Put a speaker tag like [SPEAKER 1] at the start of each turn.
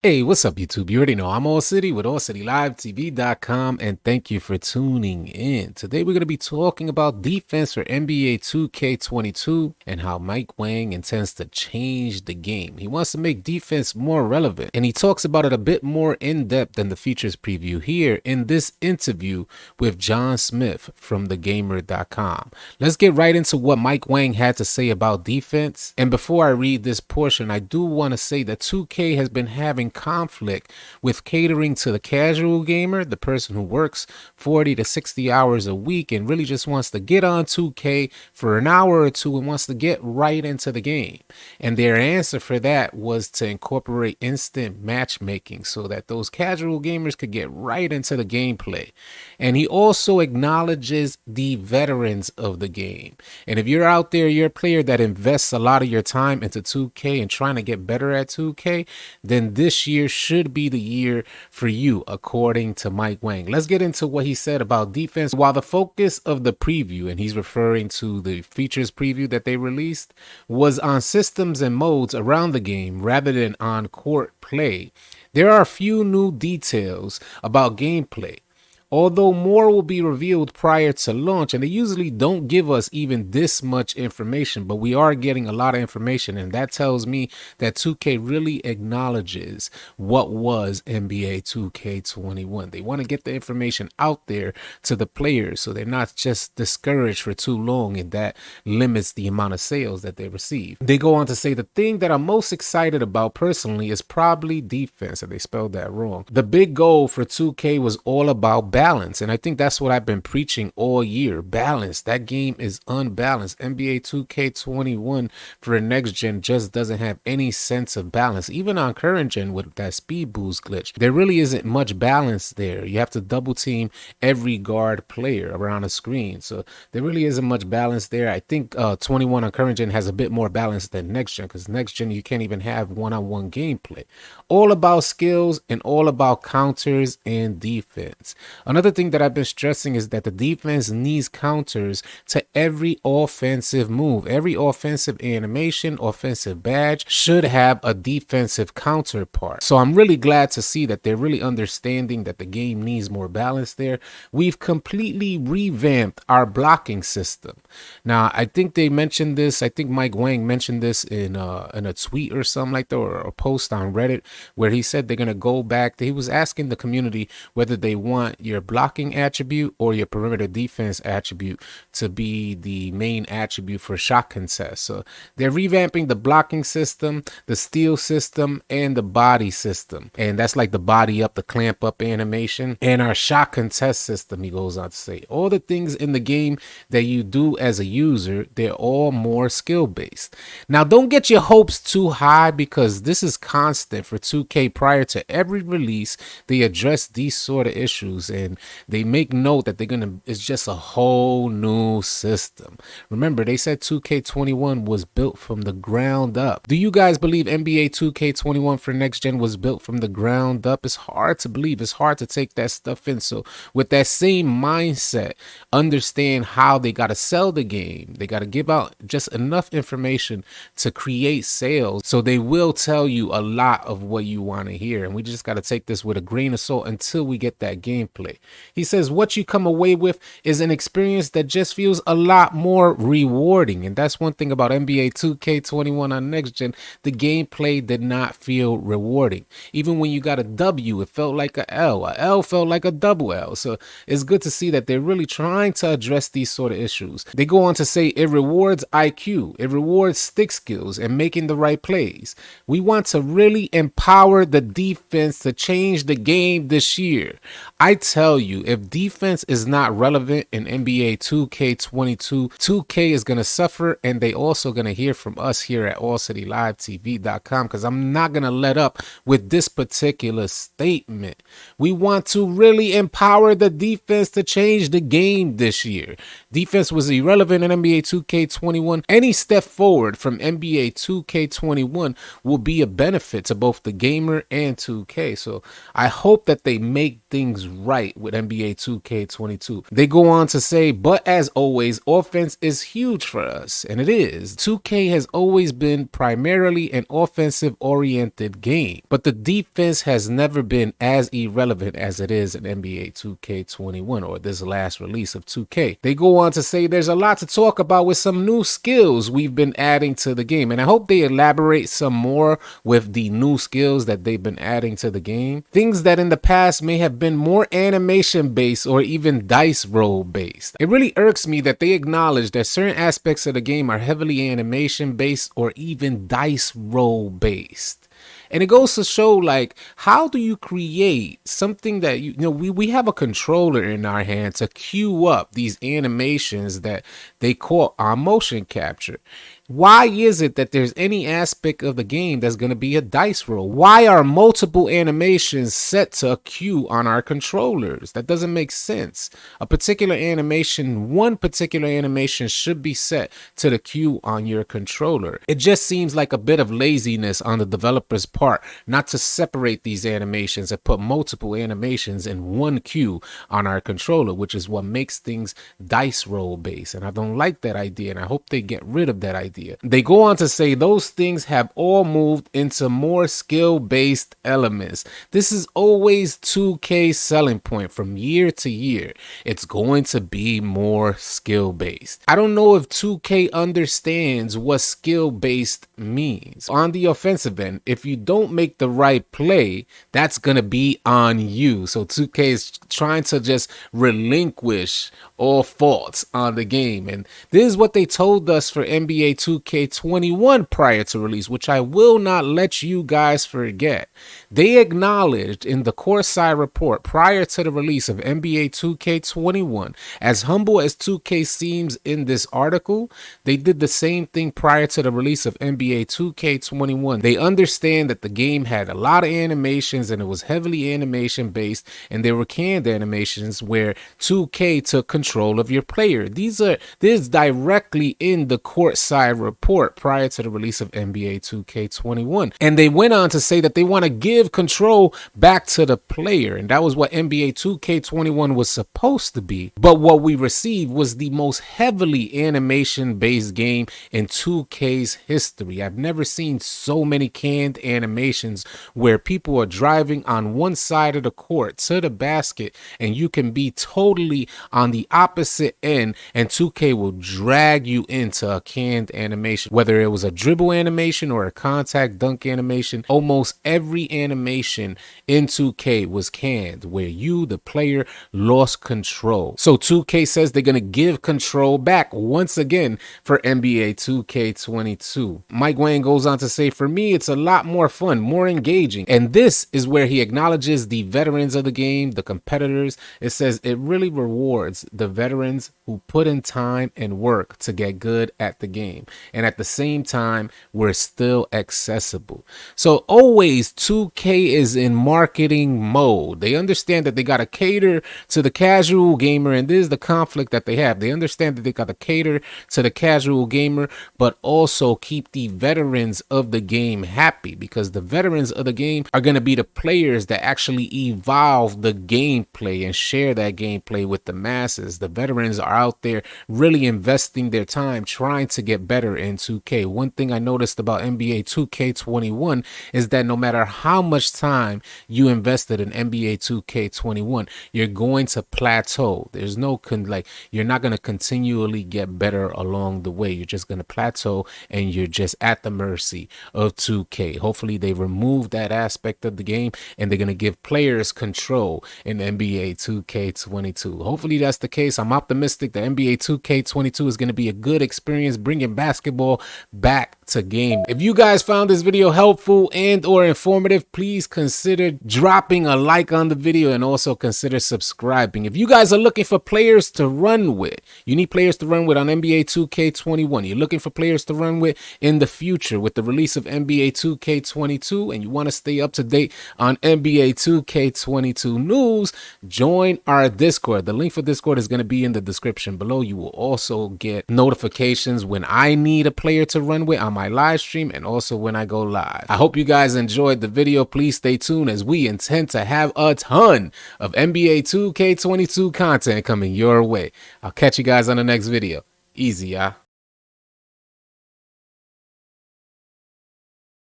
[SPEAKER 1] Hey, what's up, YouTube? You already know I'm AllCity with AllCityLiveTV.com, and thank you for tuning in. Today, we're going to be talking about defense for NBA 2K22 and how Mike Wang intends to change the game. He wants to make defense more relevant, and he talks about it a bit more in depth than the features preview here in this interview with John Smith from TheGamer.com. Let's get right into what Mike Wang had to say about defense. And before I read this portion, I do want to say that 2K has been having conflict with catering to the casual gamer, the person who works 40 to 60 hours a week and really just wants to get on 2K for an hour or two and wants to get right into the game. And their answer for that was to incorporate instant matchmaking so that those casual gamers could get right into the gameplay. And he also acknowledges the veterans of the game. And if you're out there, you're a player that invests a lot of your time into 2K and trying to get better at 2K, then this year should be the year for you, according to Mike Wang. Let's get into what he said about defense. While the focus of the preview, and he's referring to the features preview that they released, was on systems and modes around the game rather than on court play, there are a few new details about gameplay. Although more will be revealed prior to launch, and they usually don't give us even this much information, but we are getting a lot of information, and that tells me that 2K really acknowledges what was NBA 2K21. They want to get the information out there to the players so they're not just discouraged for too long, and that limits the amount of sales that they receive. They go on to say the thing that I'm most excited about personally is probably defense, and they spelled that wrong. The big goal for 2K was all about balance, and I think that's what I've been preaching all year. Balance. That game is unbalanced. NBA 2K21 for a next gen just doesn't have any sense of balance. Even on current gen with that speed boost glitch, there really isn't much balance there. You have to double team every guard player around the screen, so there really isn't much balance there. I think 21 on current gen has a bit more balance than next gen, because next gen you can't even have one-on-one gameplay. All about skills and all about counters and defense. Another thing that I've been stressing is that the defense needs counters to every offensive move. Every offensive animation, offensive badge should have a defensive counterpart. So I'm really glad to see that they're really understanding that the game needs more balance there. We've completely revamped our blocking system. Now, I think they mentioned this. I think Mike Wang mentioned this in a tweet or something like that, or a post on Reddit, where he said they're going to go back. He was asking the community whether they want your blocking attribute or your perimeter defense attribute to be the main attribute for shot contests. So they're revamping the blocking system, the steal system, and the body system. And that's like the body up, the clamp up animation, and our shot contest system, he goes on to say. All the things in the game that you do as a user, they're all more skill based. Now, don't get your hopes too high, because this is constant for 2K. Prior to every release, they address these sort of issues, and they make note that it's just a whole new system. Remember, they said 2K21 was built from the ground up. Do you guys believe NBA 2K21 for next gen was built from the ground up? It's hard to believe. It's hard to take that stuff in. So with that same mindset, understand how they got to sell the game. They got to give out just enough information to create sales. So they will tell you a lot of what you want to hear. And we just got to take this with a grain of salt until we get that gameplay. He says what you come away with is an experience that just feels a lot more rewarding. And that's one thing about NBA 2K21 on next gen. The gameplay did not feel rewarding. Even when you got a W, it felt like a L. A L felt like a double L. So it's good to see that they're really trying to address these sort of issues. They go on to say it rewards IQ, it rewards stick skills and making the right plays. We want to really empower the defense to change the game this year. I tell you, if defense is not relevant in NBA 2K22, 2K is going to suffer, and they also going to hear from us here at AllCityLiveTV.com, because I'm not going to let up with this particular statement. We want to really empower the defense to change the game this year. Defense was irrelevant in NBA 2K21. Any step forward from NBA 2K21 will be a benefit to both the gamer and 2K. So I hope that they make things right light with NBA 2K22. They go on to say, but as always, offense is huge for us, and it is. 2K has always been primarily an offensive-oriented game, but the defense has never been as irrelevant as it is in NBA 2K21 or this last release of 2K. They go on to say there's a lot to talk about with some new skills we've been adding to the game, and I hope they elaborate some more with the new skills that they've been adding to the game. Things that in the past may have been more animation based or even dice roll based. It really irks me that they acknowledge that certain aspects of the game are heavily animation based or even dice roll based. And it goes to show, like, how do you create something that, we have a controller in our hand to cue up these animations that they call on motion capture. Why is it that there's any aspect of the game that's going to be a dice roll? Why are multiple animations set to a cue on our controllers? That doesn't make sense. One particular animation should be set to the cue on your controller. It just seems like a bit of laziness on the developer's part not to separate these animations and put multiple animations in one cue on our controller, which is what makes things dice roll based. And I don't like that idea, and I hope they get rid of that idea. They go on to say those things have all moved into more skill-based elements. This is always 2K's selling point from year to year. It's going to be more skill-based. I don't know if 2K understands what skill-based means. On the offensive end, if you don't make the right play, that's going to be on you. So 2K is trying to just relinquish all faults on the game. And this is what they told us for NBA 2K21 prior to release, which I will not let you guys forget. They acknowledged in the courtside report prior to the release of NBA 2K21, as humble as 2K seems in this article, they did the same thing prior to the release of NBA 2K21. They understand that the game had a lot of animations and it was heavily animation based, and there were canned animations where 2K took control of your player. This is directly in the courtside report prior to the release of NBA 2K21. And they went on to say that they want to give control back to the player. And that was what NBA 2K21 was supposed to be. But what we received was the most heavily animation-based game in 2K's history. I've never seen so many canned animations where people are driving on one side of the court to the basket and you can be totally on the opposite end and 2K will drag you into a canned animation. Whether it was a dribble animation or a contact dunk animation, almost every animation in 2K was canned where you, the player, lost control. So 2K says they're going to give control back once again for NBA 2K22. Mike Wang goes on to say, for me, it's a lot more fun, more engaging. And this is where he acknowledges the veterans of the game, the competitors. It says it really rewards the veterans who put in time and work to get good at the game. And at the same time, we're still accessible. So always 2K is in marketing mode. They understand that they got to cater to the casual gamer, and this is the conflict that they have. They understand that they got to cater to the casual gamer, but also keep the veterans of the game happy, because the veterans of the game are going to be the players that actually evolve the gameplay and share that gameplay with the masses. The veterans are out there really investing their time trying to get better in 2K. One thing I noticed about NBA 2K21 is that no matter how much time you invested in NBA 2K21, you're going to plateau. There's no you're not going to continually get better along the way. You're just going to plateau and you're just at the mercy of 2K. Hopefully they remove that aspect of the game and they're going to give players control in NBA 2K22. Hopefully that's the case. I'm optimistic that NBA 2K22 is going to be a good experience bringing basketball back to game. If you guys found this video helpful and or informative, please consider dropping a like on the video and also consider subscribing. If you guys are looking for players to run with, you need players to run with on NBA 2K21. You're looking for players to run with in the future with the release of NBA 2K22, and you want to stay up to date on NBA 2K22 news, join our Discord. The link for Discord is going to be in the description below. You will also get notifications when I need a player to run with on my live stream and also when I go live. I hope you guys enjoyed the video. Please stay tuned as we intend to have a ton of NBA 2K22 content coming your way. I'll catch you guys on the next video. Easy, y'all.